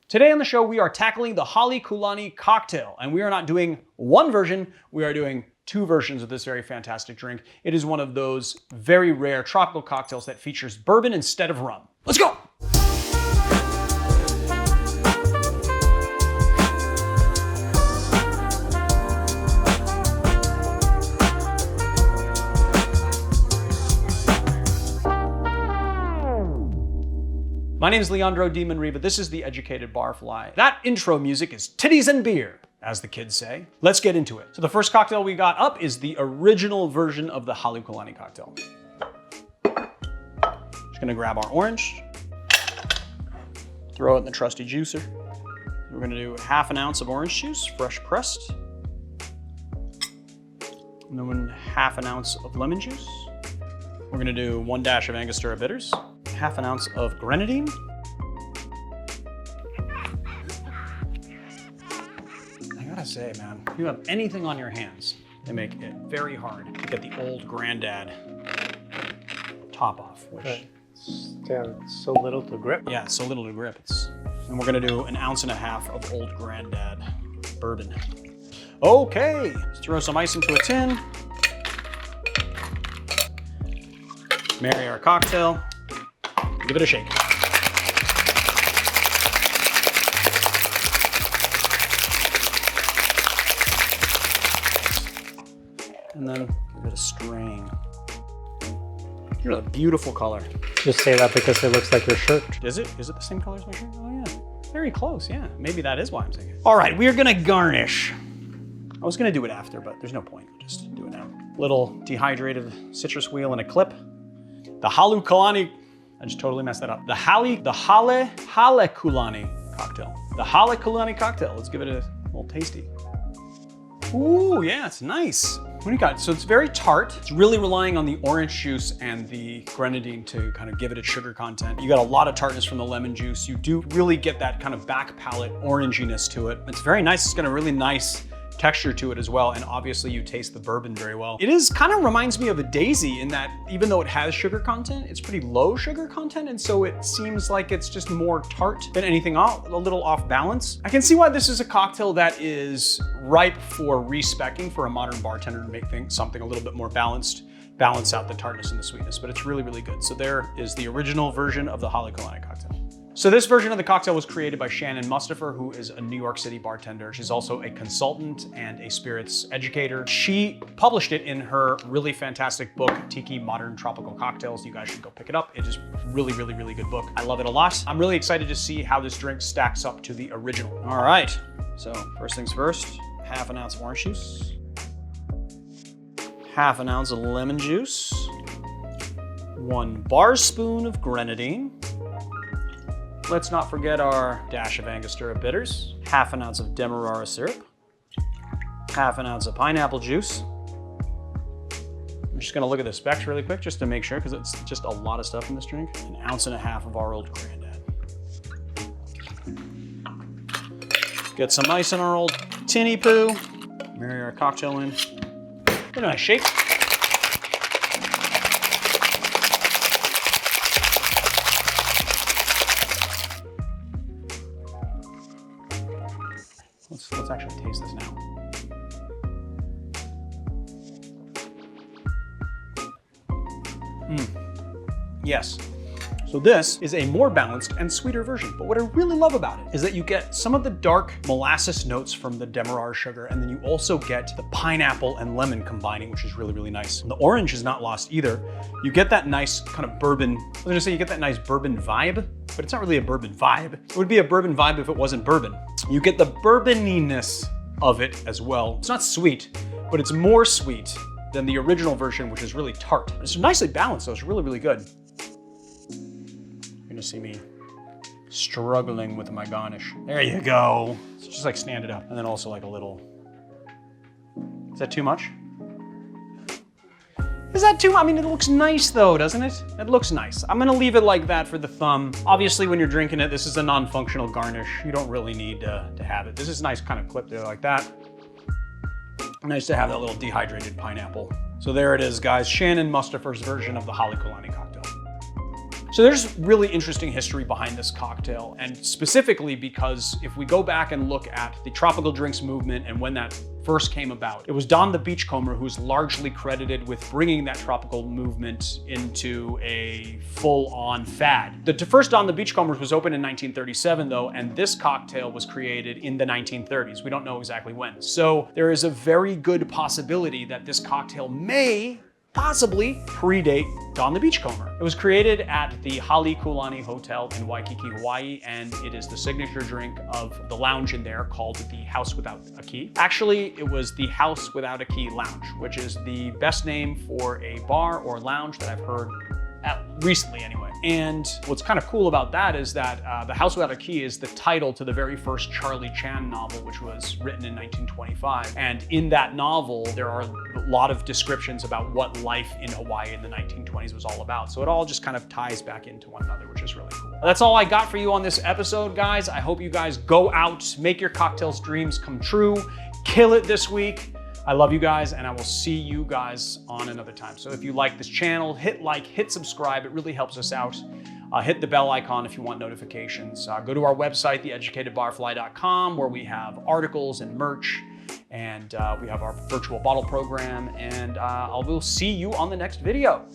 Today on the show, we are tackling the Halekulani Cocktail, and we are not doing one version, we are doing two versions of this very fantastic drink. It is one of those very rare tropical cocktails that features bourbon instead of rum. Let's go! My name is Leandro Dimonriva. This is The Educated Barfly. That intro music is titties and beer, as the kids say. Let's get into it. So the first cocktail we got up is the original version of the Halekulani Cocktail. Just gonna grab our orange, throw it in the trusty juicer. We're gonna do half an ounce of orange juice, fresh pressed. And then half an ounce of lemon juice. We're gonna do 1 dash of Angostura bitters. Half an ounce of grenadine. I gotta say, man, if you have anything on your hands, they make it very hard to get the old granddad top off. Which, yeah, it's so little to grip. Yeah, it's so little to grip. And we're gonna do 1.5 ounces of old granddad bourbon. Okay, let's throw some ice into a tin. Marry our cocktail. Give it a shake. And then give it a strain. You're a beautiful color. Just say that because it looks like your shirt. Is it? Is it the same color as my shirt? Oh yeah, very close, yeah. Maybe that is why I'm saying it. All right, we are gonna garnish. I was gonna do it after, but there's no point. Just do it now. Little dehydrated citrus wheel and a clip. The Halekulani, I just totally messed that up. The Halekulani Cocktail. The Halekulani Cocktail. Let's give it a little tasty. Ooh, yeah, it's nice. What do you got? So it's very tart. It's really relying on the orange juice and the grenadine to kind of give it its sugar content. You got a lot of tartness from the lemon juice. You do really get that kind of back palate oranginess to it. It's very nice. It's got a really nice texture to it as well, and obviously you taste the bourbon very well. It is kind of reminds me of a daisy in that even though it has sugar content, it's pretty low sugar content, and so it seems like it's just more tart than anything else, a little off balance. I can see why this is a cocktail that is ripe for respecking for a modern bartender to make something a little bit more balanced, balance out the tartness and the sweetness, but it's really, really good. So there is the original version of the Halekulani Cocktail. So this version of the cocktail was created by Shannon Mustipher, who is a New York City bartender. She's also a consultant and a spirits educator. She published it in her really fantastic book, Tiki Modern Tropical Cocktails. You guys should go pick it up. It is really, really, really good book. I love it a lot. I'm really excited to see how this drink stacks up to the original. All right, so first things first, half an ounce of orange juice, half an ounce of lemon juice, 1 bar spoon of grenadine. Let's not forget our dash of Angostura bitters, half an ounce of Demerara syrup, half an ounce of pineapple juice. I'm just gonna look at the specs really quick just to make sure, because it's just a lot of stuff in this drink. 1.5 ounces of our old granddad. Get some ice in our old tinny poo. Marry our cocktail in. Give it a nice shake. Let's actually taste this now. Yes. So this is a more balanced and sweeter version, but what I really love about it is that you get some of the dark molasses notes from the Demerara sugar, and then you also get the pineapple and lemon combining, which is really, really nice. And the orange is not lost either. You get that nice kind of bourbon, I was gonna say you get that nice bourbon vibe, but it's not really a bourbon vibe. It would be a bourbon vibe if it wasn't bourbon. You get the bourboniness of it as well. It's not sweet, but it's more sweet than the original version, which is really tart. It's nicely balanced, though. It's really, really good. You're gonna see me struggling with my garnish. There you go. It's just like stand it up. And then also like a little, is that too much? Is that too much? I mean, it looks nice though, doesn't it? It looks nice. I'm gonna leave it like that for the thumb. Obviously, when you're drinking it, this is a non-functional garnish. You don't really need to have it. This is a nice kind of clip there like that. Nice to have that little dehydrated pineapple. So there it is, guys. Shannon Mustipher's version of the Halekulani Cocktail. So there's really interesting history behind this cocktail, and specifically because if we go back and look at the tropical drinks movement and when that first came about, it was Don the Beachcomber who's largely credited with bringing that tropical movement into a full-on fad. The first Don the Beachcomber was opened in 1937 though, and this cocktail was created in the 1930s. We don't know exactly when. So there is a very good possibility that this cocktail may possibly predate Don the Beachcomber. It was created at the Halekulani Hotel in Waikiki, Hawaii, and it is the signature drink of the lounge in there called the House Without a Key. Actually, it was the House Without a Key Lounge, which is the best name for a bar or lounge that I've heard recently anyway. And what's kind of cool about that is that The House Without a Key is the title to the very first Charlie Chan novel, which was written in 1925. And in that novel, there are a lot of descriptions about what life in Hawaii in the 1920s was all about. So it all just kind of ties back into one another, which is really cool. That's all I got for you on this episode, guys. I hope you guys go out, make your cocktails dreams come true, kill it this week. I love you guys, and I will see you guys on another time. So if you like this channel, hit like, hit subscribe. It really helps us out. Hit the bell icon if you want notifications. Go to our website, theeducatedbarfly.com, where we have articles and merch, and we have our virtual bottle program, and I will see you on the next video.